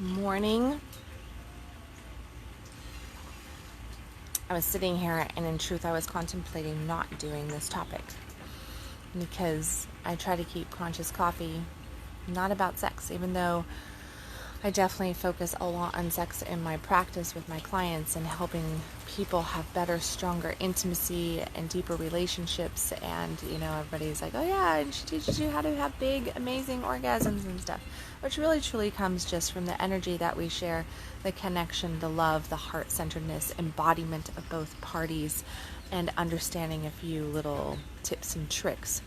morning. I was sitting here, and in truth I was contemplating not doing this topic because I try to keep conscious coffee not about sex, even though I definitely focus a lot on sex in my practice with my clients and helping people have better, stronger intimacy and deeper relationships. And, everybody's like, oh yeah, and she teaches you how to have big, amazing orgasms and stuff, which really truly comes just from the energy that we share, the connection, the love, the heart-centeredness, embodiment of both parties, and understanding a few little tips and tricks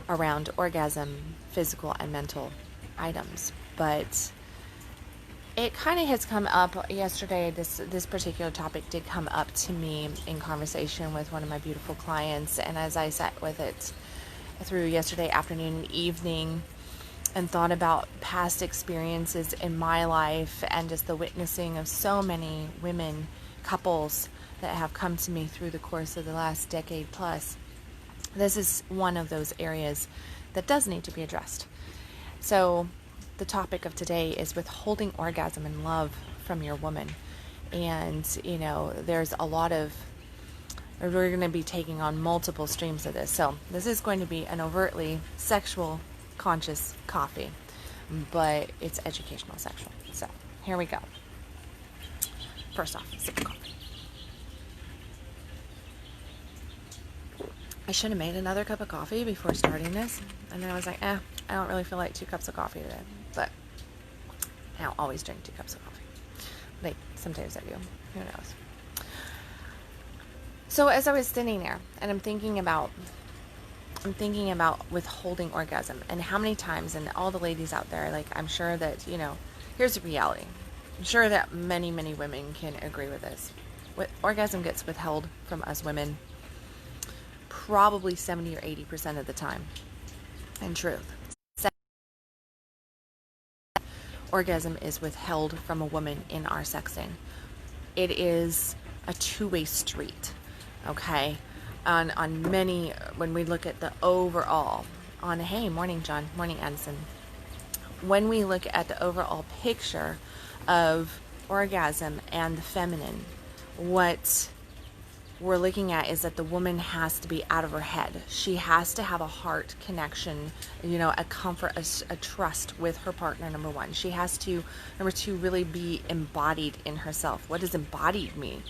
around orgasm, physical and mental items. But it kind of has come up yesterday. This particular topic did come up to me in conversation with one of my beautiful clients, and as I sat with it through yesterday afternoon and evening and thought about past experiences in my life and just the witnessing of so many women, couples that have come to me through the course of the last decade plus, this is one of those areas that does need to be addressed. So the topic of today is withholding orgasm and love from your woman. And, there's a lot of, we're going to be taking on multiple streams of this. So this is going to be an overtly sexual conscious coffee, but it's educational sexual. So here we go. First off, sip of coffee. I should have made another cup of coffee before starting this. And then I was like, I don't really feel like 2 cups of coffee today. But I don't always drink 2 cups of coffee. Like, sometimes I do. Who knows? So as I was sitting there and I'm thinking about withholding orgasm and how many times, and all the ladies out there, like, I'm sure that, here's the reality. I'm sure that many, many women can agree with this. Orgasm gets withheld from us women probably 70 or 80% of the time. In truth, orgasm is withheld from a woman in our sexing. It is a two-way street, okay? On many, when we look at the overall, hey, morning John, morning Addison. When we look at the overall picture of orgasm and the feminine, what we're looking at is that the woman has to be out of her head. She has to have a heart connection, a comfort, a trust with her partner, number one. She has to, number two, really be embodied in herself. What does embodied mean?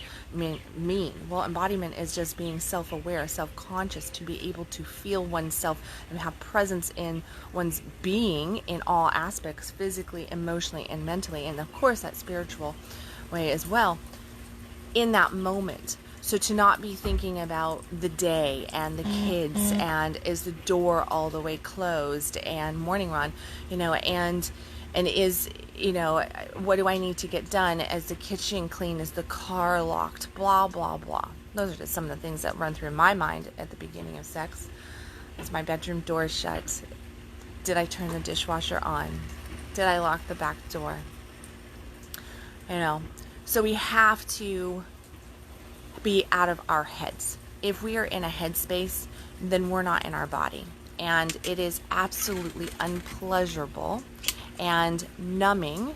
Well, embodiment is just being self-aware, self-conscious, to be able to feel oneself and have presence in one's being in all aspects, physically, emotionally, and mentally, and of course that spiritual way as well, in that moment. So to not be thinking about the day and the kids and is the door all the way closed and morning run, and is, what do I need to get done? Is the kitchen clean? Is the car locked? Blah, blah, blah. Those are just some of the things that run through my mind at the beginning of sex. Is my bedroom door shut? Did I turn the dishwasher on? Did I lock the back door? So we have to be out of our heads. If we are in a headspace, then we're not in our body. And it is absolutely unpleasurable and numbing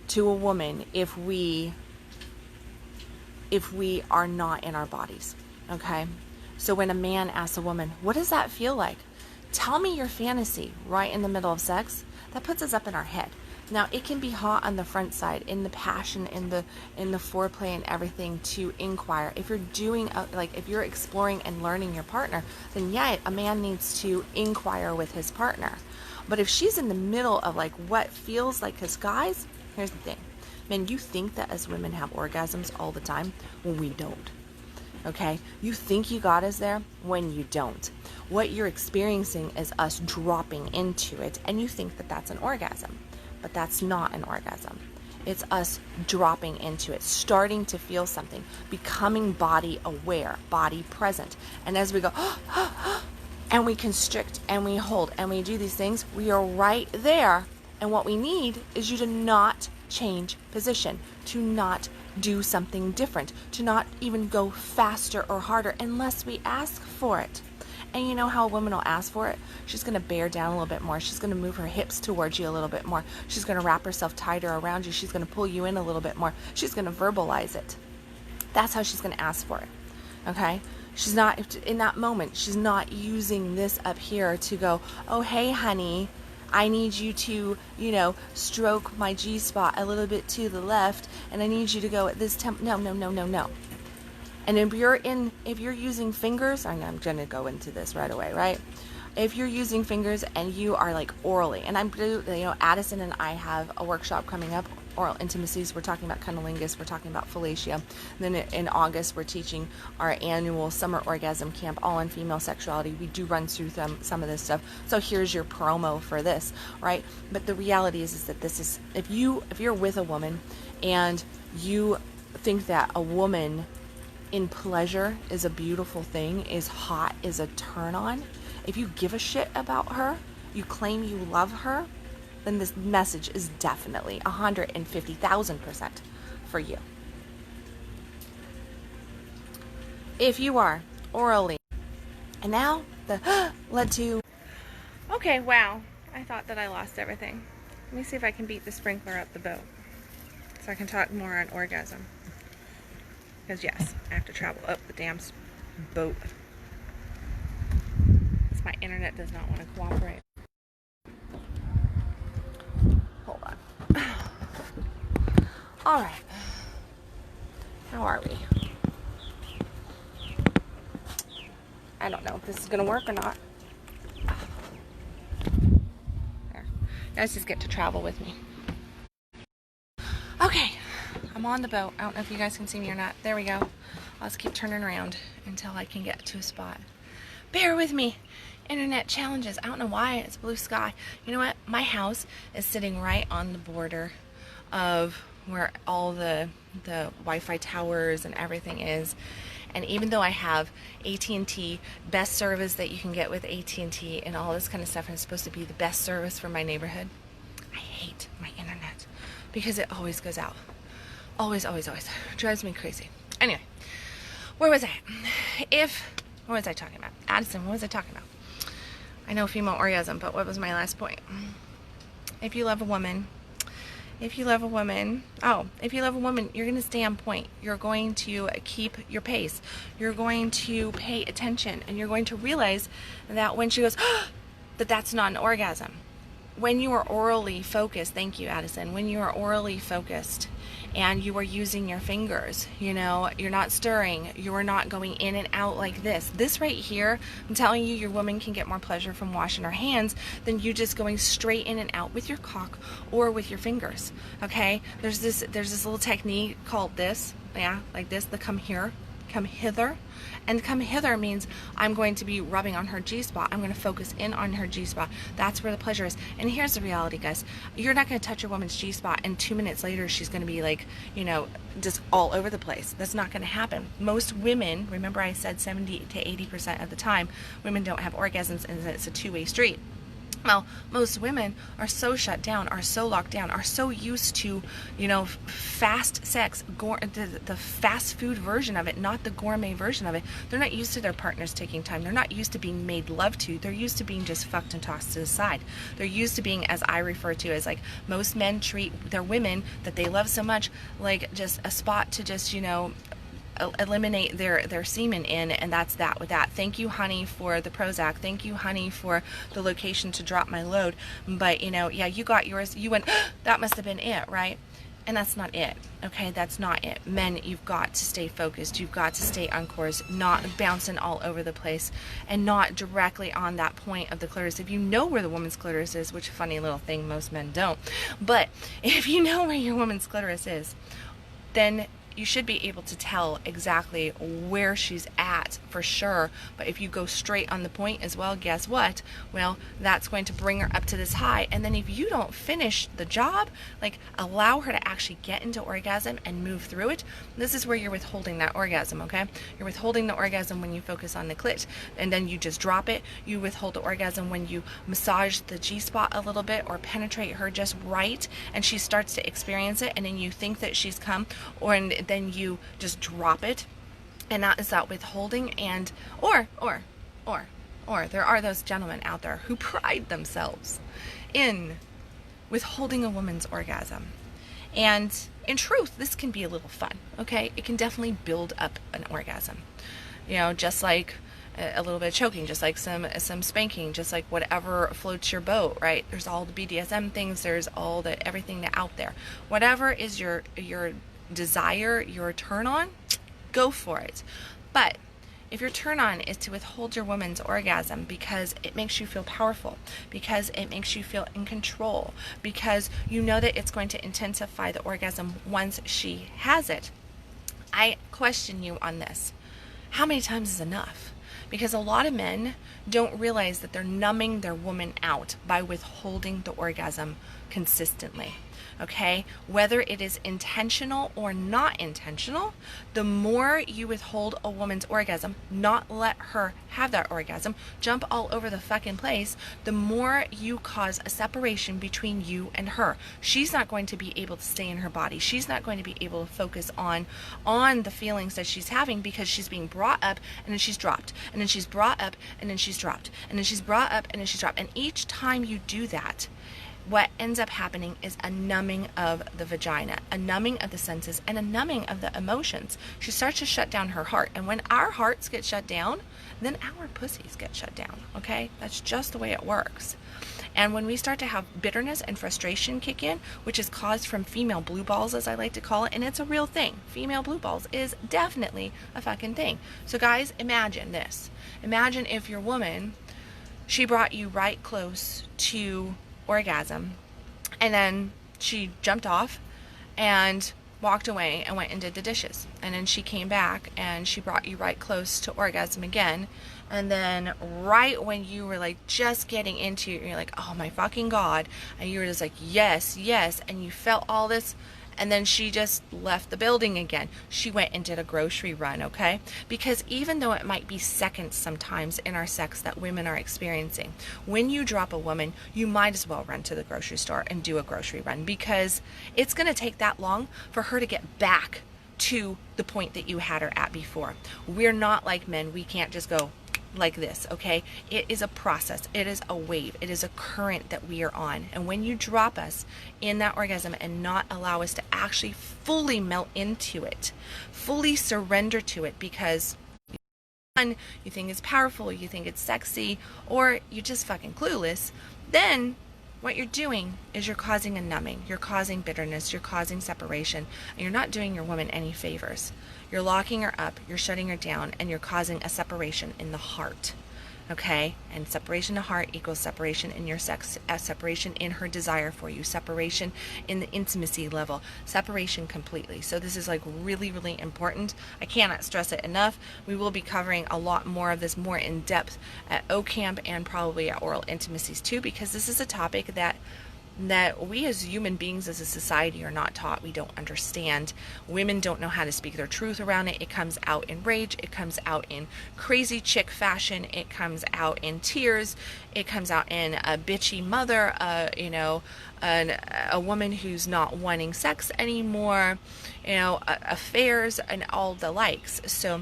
to a woman if we are not in our bodies. Okay? So when a man asks a woman, what does that feel like? Tell me your fantasy right in the middle of sex. That puts us up in our head. Now, it can be hot on the front side, in the passion, in the foreplay and everything, to inquire. If you're doing, if you're exploring and learning your partner, then yeah, a man needs to inquire with his partner. But if she's in the middle of what feels like, because guys, here's the thing. Man, you think that as women have orgasms all the time when we don't. Okay? You think you got us there when you don't. What you're experiencing is us dropping into it, and you think that that's an orgasm. But that's not an orgasm. It's us dropping into it, starting to feel something, becoming body aware, body present. And as we go, and we constrict, and we hold, and we do these things, we are right there. And what we need is you to not change position, to not do something different, to not even go faster or harder unless we ask for it. And you know how a woman will ask for it? She's going to bear down a little bit more. She's going to move her hips towards you a little bit more. She's going to wrap herself tighter around you. She's going to pull you in a little bit more. She's going to verbalize it. That's how she's going to ask for it. Okay? She's not, in that moment, she's not using this up here to go, oh, hey, honey, I need you to, stroke my G-spot a little bit to the left, and I need you to go at this tempo. No, no, no, no, no. And if you're using fingers, I'm going to go into this right away, right? If you're using fingers and you are like orally, and Addison and I have a workshop coming up, oral intimacies. We're talking about cunnilingus. We're talking about fellatio. And then in August, we're teaching our annual summer orgasm camp, all in female sexuality. We do run through some of this stuff. So here's your promo for this, right? But the reality is that this is, if you're with a woman and you think that a woman in pleasure is a beautiful thing, is hot, is a turn on, if you give a shit about her, you claim you love her, then this message is definitely 150,000% for you. If you are orally, and now the led to, okay, wow, I thought that I lost everything. Let me see if I can beat the sprinkler up the boat so I can talk more on orgasm. Because yes, I have to travel up the damn boat. Because my internet does not want to cooperate. Hold on. Alright. How are we? I don't know if this is going to work or not. There. You guys just get to travel with me. Okay. I'm on the boat. I don't know if you guys can see me or not. There we go. I'll just keep turning around until I can get to a spot. Bear with me. Internet challenges. I don't know why. It's blue sky. You know what? My house is sitting right on the border of where all the Wi-Fi towers and everything is. And even though I have AT&T, best service that you can get with AT&T and all this kind of stuff, and it's supposed to be the best service for my neighborhood, I hate my internet because it always goes out. Always, always, always. Drives me crazy. Anyway, where was I at? What was I talking about? Addison, what was I talking about? I know female orgasm, but what was my last point? If you love a woman, you're going to stay on point. You're going to keep your pace. You're going to pay attention, and you're going to realize that when she goes, that's not an orgasm. When you are orally focused, thank you, Addison, when you are orally focused and you are using your fingers, you're not stirring, you are not going in and out like this. This right here, I'm telling you, your woman can get more pleasure from washing her hands than you just going straight in and out with your cock or with your fingers, okay? There's this little technique called this, like this, the come hither. And come hither means I'm going to be rubbing on her G-spot. I'm going to focus in on her G-spot. That's where the pleasure is. And here's the reality, guys. You're not going to touch your woman's G-spot and 2 minutes later she's going to be like, just all over the place. That's not going to happen. Most women, remember I said 70 to 80% of the time, women don't have orgasms, and it's a two-way street. Well, most women are so shut down, are so locked down, are so used to, fast sex, the fast food version of it, not the gourmet version of it. They're not used to their partners taking time. They're not used to being made love to. They're used to being just fucked and tossed to the side. They're used to being, as I refer to as, like, most men treat their women that they love so much like just a spot to just, eliminate their semen in, and that's that with that. Thank you, honey, for the Prozac. Thank you, honey, for the location to drop my load. But yeah, you got yours. You went, that must have been it, right? And that's not it. Okay, that's not it. Men, you've got to stay focused. You've got to stay on course, not bouncing all over the place, and not directly on that point of the clitoris. If you know where the woman's clitoris is, which funny little thing, most men don't, but if you know where your woman's clitoris is, then you should be able to tell exactly where she's at for sure. But if you go straight on the point as well, guess what? Well, that's going to bring her up to this high. And then if you don't finish the job, like allow her to actually get into orgasm and move through it, this is where you're withholding that orgasm, okay? You're withholding the orgasm when you focus on the clit, and then you just drop it. You withhold the orgasm when you massage the G-spot a little bit or penetrate her just right, and she starts to experience it, and then you think that she's come, and then you just drop it, and that is that withholding. And or Or there are those gentlemen out there who pride themselves in withholding a woman's orgasm. And in truth, this can be a little fun, okay? It can definitely build up an orgasm. You know, just like a little bit of choking, just like some spanking, just like whatever floats your boat, right? There's all the BDSM things, there's all the everything out there. Whatever is your desire, your turn on, go for it. But if your turn on is to withhold your woman's orgasm because it makes you feel powerful, because it makes you feel in control, because you know that it's going to intensify the orgasm once she has it, I question you on this. How many times is enough? Because a lot of men don't realize that they're numbing their woman out by withholding the orgasm consistently. Okay, whether it is intentional or not intentional, the more you withhold a woman's orgasm, not let her have that orgasm, jump all over the fucking place, the more you cause a separation between you and her. She's not going to be able to stay in her body. She's not going to be able to focus on the feelings that she's having, because she's being brought up and then she's dropped, and then she's brought up and then she's dropped, and then she's brought up and then she's dropped. And each time you do that, what ends up happening is a numbing of the vagina, a numbing of the senses, and a numbing of the emotions. She starts to shut down her heart. And when our hearts get shut down, then our pussies get shut down, okay? That's just the way it works. And when we start to have bitterness and frustration kick in, which is caused from female blue balls, as I like to call it, and it's a real thing. Female blue balls is definitely a fucking thing. So guys, imagine this. Imagine if your woman, she brought you right close to orgasm, and then she jumped off and walked away and went and did the dishes, and then she came back and she brought you right close to orgasm again, and then right when you were like just getting into it, you're like, oh my fucking god, and you were just like, yes, and you felt all this, and then she just left the building again. She went and did a grocery run, okay? Because even though it might be seconds sometimes in our sex that women are experiencing, when you drop a woman, you might as well run to the grocery store and do a grocery run, because it's going to take that long for her to get back to the point that you had her at before. We're not like men. We can't just go like this, okay? It is a process. It is a wave. It is a current that we are on. And when you drop us in that orgasm and not allow us to actually fully melt into it, fully surrender to it, because you think it's powerful, you think it's sexy, or you're just fucking clueless, then what you're doing is you're causing a numbing, you're causing bitterness, you're causing separation, and you're not doing your woman any favors. You're locking her up, you're shutting her down, and you're causing a separation in the heart. Okay? And separation of heart equals separation in your sex, separation in her desire for you, separation in the intimacy level, separation completely. So this is like really, really important. I cannot stress it enough. We will be covering a lot more of this more in depth at OCamp and probably at Oral Intimacies too, because this is a topic that we as human beings, as a society, are not taught. We don't understand. Women don't know how to speak their truth around it. It comes out in rage. It comes out in crazy chick fashion. It comes out in tears. It comes out in a bitchy mother, a woman who's not wanting sex anymore, affairs and all the likes. So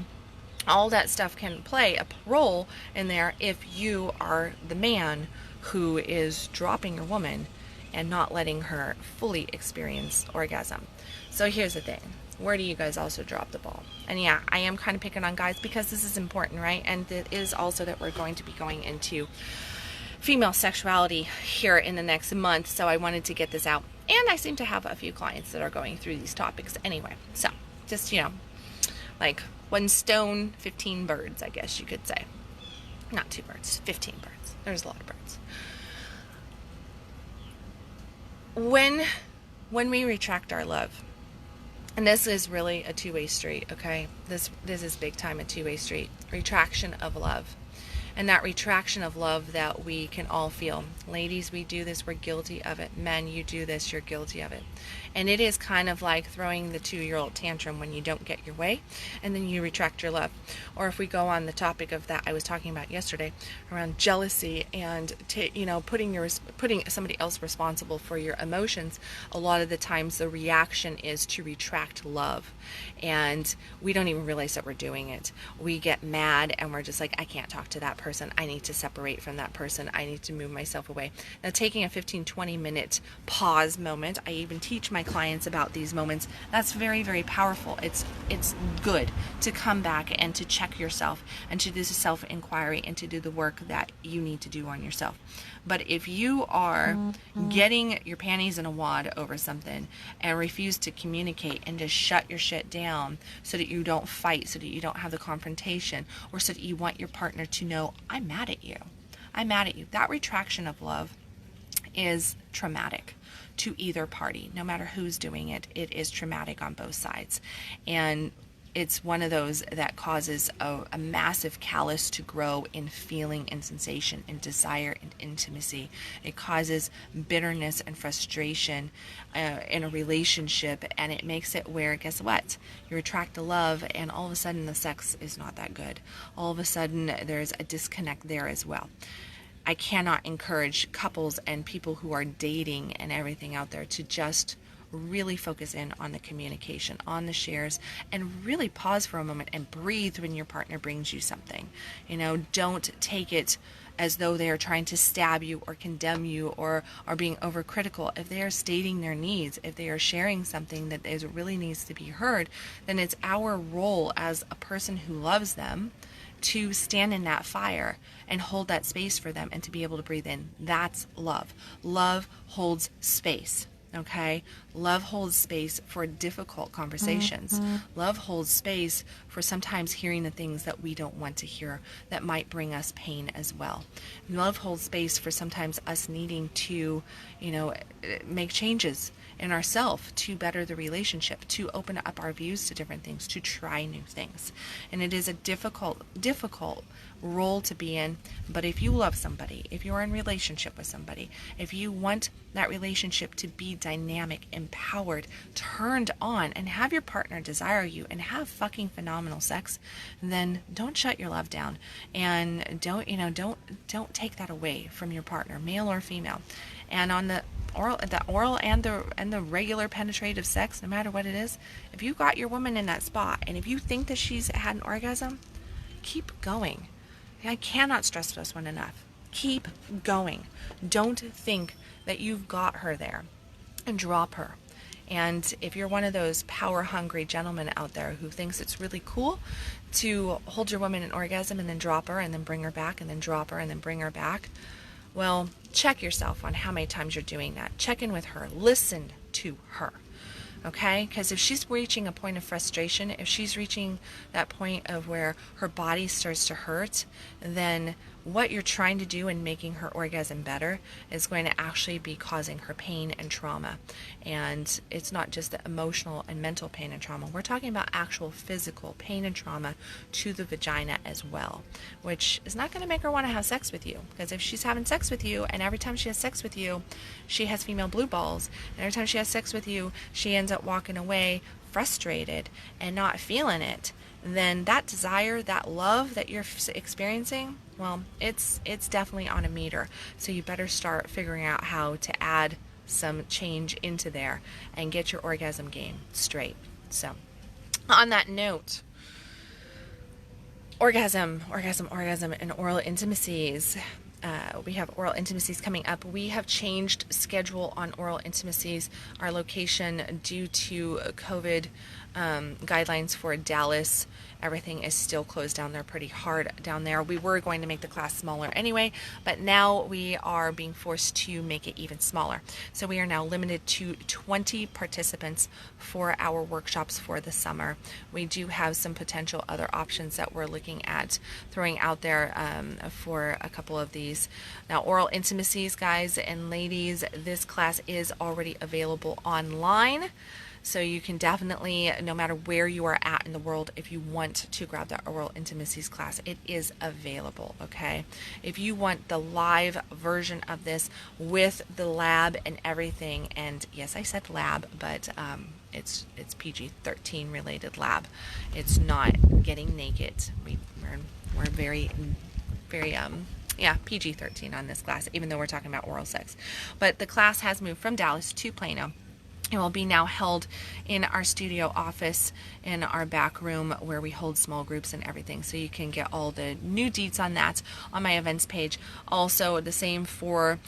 all that stuff can play a role in there if you are the man who is dropping your woman and not letting her fully experience orgasm. So here's the thing. Where do you guys also drop the ball? And yeah, I am kind of picking on guys because this is important, right? And it is also that we're going to be going into female sexuality here in the next month, so I wanted to get this out. And I seem to have a few clients that are going through these topics anyway. So just, like one stone, 15 birds, I guess you could say. Not 2 birds, 15 birds. There's a lot of birds. When we retract our love, and this is really a two-way street, okay? This is big time a two-way street. Retraction of love. And that retraction of love that we can all feel. Ladies, we do this, we're guilty of it. Men, you do this, you're guilty of it. And it is kind of like throwing the 2-year-old tantrum when you don't get your way, and then you retract your love. Or if we go on the topic of that I was talking about yesterday around jealousy and putting somebody else responsible for your emotions, a lot of the times the reaction is to retract love. And we don't even realize that we're doing it. We get mad and we're just like, I can't talk to that person. I need to separate from that person. I need to move myself away. Now, taking a 15-20 minute pause moment, I even teach my clients about these moments. That's very, very powerful. It's good to come back and to check yourself and to do self-inquiry and to do the work that you need to do on yourself. But if you are getting your panties in a wad over something and refuse to communicate and just shut your shit down so that you don't fight, so that you don't have the confrontation, or so that you want your partner to know, I'm mad at you. I'm mad at you. That retraction of love is traumatic to either party. No matter who's doing it, it is traumatic on both sides. And it's one of those that causes a massive callus to grow in feeling and sensation and desire and intimacy. It causes bitterness and frustration in a relationship, and it makes it where, guess what? You attract the love, and all of a sudden the sex is not that good. All of a sudden there's a disconnect there as well. I cannot encourage couples and people who are dating and everything out there to just really focus in on the communication, on the shares, and really pause for a moment and breathe when your partner brings you something. Don't take it as though they are trying to stab you or condemn you or are being overcritical. If they are stating their needs, if they are sharing something that really needs to be heard, then it's our role as a person who loves them to stand in that fire and hold that space for them and to be able to breathe in. That's love. Love holds space. Okay? Love holds space for difficult conversations. Love holds space for sometimes hearing the things that we don't want to hear that might bring us pain as well. Love holds space for sometimes us needing to, make changes in ourselves to better the relationship, to open up our views to different things, to try new things. And it is a difficult role to be in, but if you love somebody, if you're in relationship with somebody, if you want that relationship to be dynamic, empowered, turned on, and have your partner desire you and have fucking phenomenal sex, then don't shut your love down, and don't take that away from your partner, male or female. And on the oral and the regular penetrative sex, no matter what it is, if you got your woman in that spot and if you think that she's had an orgasm, keep going. I cannot stress this one enough. Keep going. Don't think that you've got her there, and drop her. And if you're one of those power hungry gentlemen out there who thinks it's really cool to hold your woman in orgasm and then drop her and then bring her back and then drop her and then bring her back, well, check yourself on how many times you're doing that. Check in with her. Listen to her. Okay? Because if she's reaching a point of frustration, if she's reaching that point of where her body starts to hurt, then what you're trying to do in making her orgasm better is going to actually be causing her pain and trauma. And it's not just the emotional and mental pain and trauma. We're talking about actual physical pain and trauma to the vagina as well, which is not going to make her want to have sex with you. Because if she's having sex with you, and every time she has sex with you, she has female blue balls, and every time she has sex with you, she ends up walking away frustrated and not feeling it, then that desire, that love that you're experiencing, well, it's definitely on a meter. So you better start figuring out how to add some change into there and get your orgasm game straight. So on that note, orgasm, and oral intimacies. We have oral intimacies coming up. We have changed schedule on oral intimacies. Our location, due to COVID guidelines for Dallas, everything is still closed down there pretty hard down there. We were going to make the class smaller anyway, but now we are being forced to make it even smaller. So we are now limited to 20 participants for our workshops for the summer. We do have some potential other options that we're looking at throwing out there for a couple of these. Now, oral intimacies, guys and ladies, this class is already available online. So you can definitely, no matter where you are at in the world, if you want to grab that oral intimacies class, it is available, okay? If you want the live version of this with the lab and everything, and yes, I said lab, but it's PG-13 related lab. It's not getting naked. We're very PG-13 on this class, even though we're talking about oral sex. But the class has moved from Dallas to Plano. It will be now held in our studio office in our back room where we hold small groups and everything. So you can get all the new deets on that on my events page. Also the same for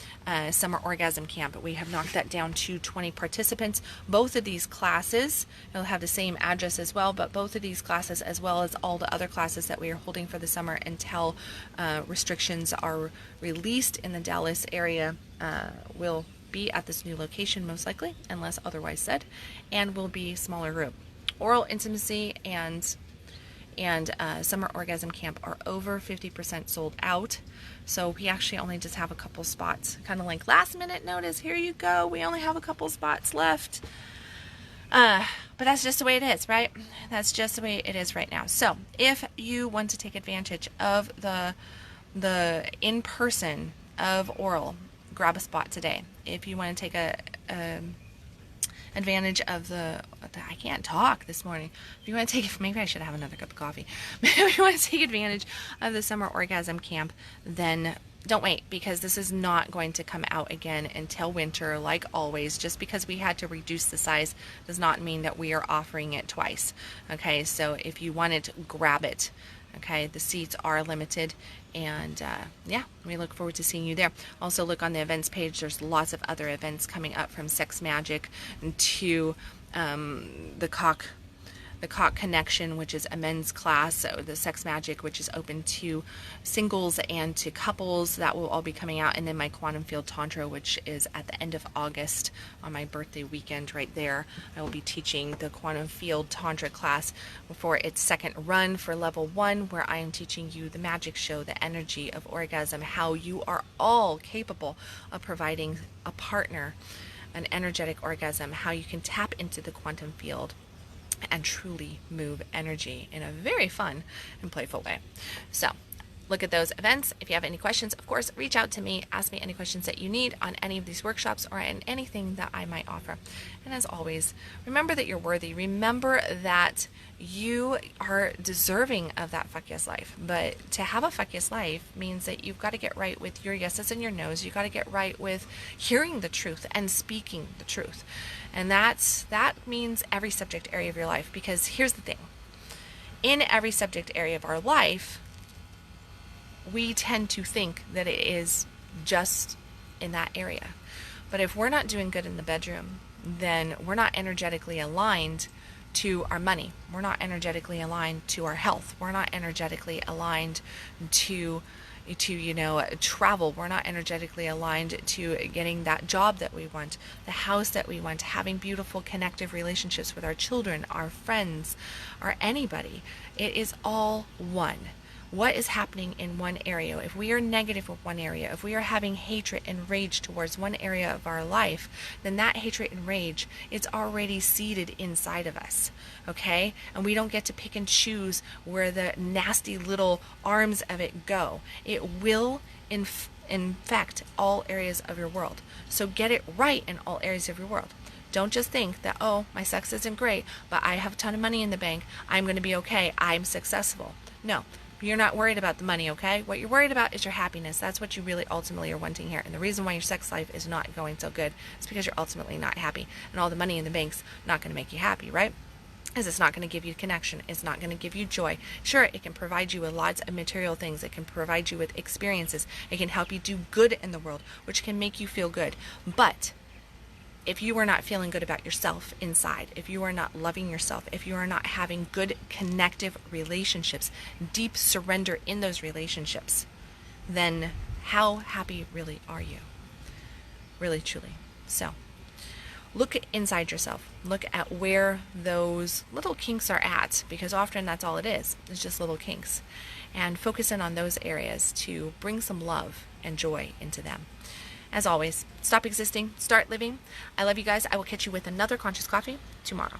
Summer Orgasm Camp. We have knocked that down to 20 participants. Both of these classes, it'll have the same address as well, but both of these classes, as well as all the other classes that we are holding for the summer until restrictions are released in the Dallas area, will be at this new location most likely, unless otherwise said, and will be smaller group. Oral intimacy and Summer Orgasm Camp are over 50% sold out, so we actually only just have a couple spots, kind of like last minute notice, here you go, we only have a couple spots left. But that's just the way it is, right? That's just the way it is right now. So if you want to take advantage of the in-person of oral, grab a spot today. If you want to take advantage of I can't talk this morning. If you want to take, maybe I should have another cup of coffee. If you want to take advantage of the Summer Orgasm Camp, then don't wait, because this is not going to come out again until winter, like always. Just because we had to reduce the size does not mean that we are offering it twice. Okay, so if you want it, grab it. Okay, the seats are limited, and yeah, we look forward to seeing you there. Also look on the events page. There's lots of other events coming up, from Sex Magic to the Cock Connection, which is a men's class, so the Sex Magic, which is open to singles and to couples. That will all be coming out. And then my Quantum Field Tantra, which is at the end of August on my birthday weekend right there. I will be teaching the Quantum Field Tantra class for its second run for level 1, where I am teaching you the magic show, the energy of orgasm, how you are all capable of providing a partner an energetic orgasm, how you can tap into the quantum field and truly move energy in a very fun and playful way. So look at those events. If you have any questions, of course, reach out to me. Ask me any questions that you need on any of these workshops or in anything that I might offer. And as always, remember that you're worthy. Remember that you are deserving of that fuck yes life. But to have a fuck yes life means that you've got to get right with your yeses and your nos. You've got to get right with hearing the truth and speaking the truth. And that means every subject area of your life. Because here's the thing. In every subject area of our life, we tend to think that it is just in that area. But if we're not doing good in the bedroom, then we're not energetically aligned to our money. We're not energetically aligned to our health. We're not energetically aligned to travel. We're not energetically aligned to getting that job that we want, the house that we want, having beautiful connective relationships with our children, our friends, or anybody. It is all one. What is happening in one area? If we are negative with one area, if we are having hatred and rage towards one area of our life, then that hatred and rage is already seated inside of us, okay? And we don't get to pick and choose where the nasty little arms of it go. It will infect all areas of your world. So get it right in all areas of your world. Don't just think that, oh, my sex isn't great, but I have a ton of money in the bank. I'm going to be okay. I'm successful. No. You're not worried about the money, okay? What you're worried about is your happiness. That's what you really ultimately are wanting here. And the reason why your sex life is not going so good is because you're ultimately not happy. And all the money in the bank's not going to make you happy, right? Because it's not going to give you connection. It's not going to give you joy. Sure, it can provide you with lots of material things. It can provide you with experiences. It can help you do good in the world, which can make you feel good. But if you are not feeling good about yourself inside, if you are not loving yourself, if you are not having good connective relationships, deep surrender in those relationships, then how happy really are you? Really, truly. So look inside yourself. Look at where those little kinks are at, because often that's all it is. It's just little kinks. And focus in on those areas to bring some love and joy into them. As always, stop existing, start living. I love you guys. I will catch you with another Conscious Coffee tomorrow.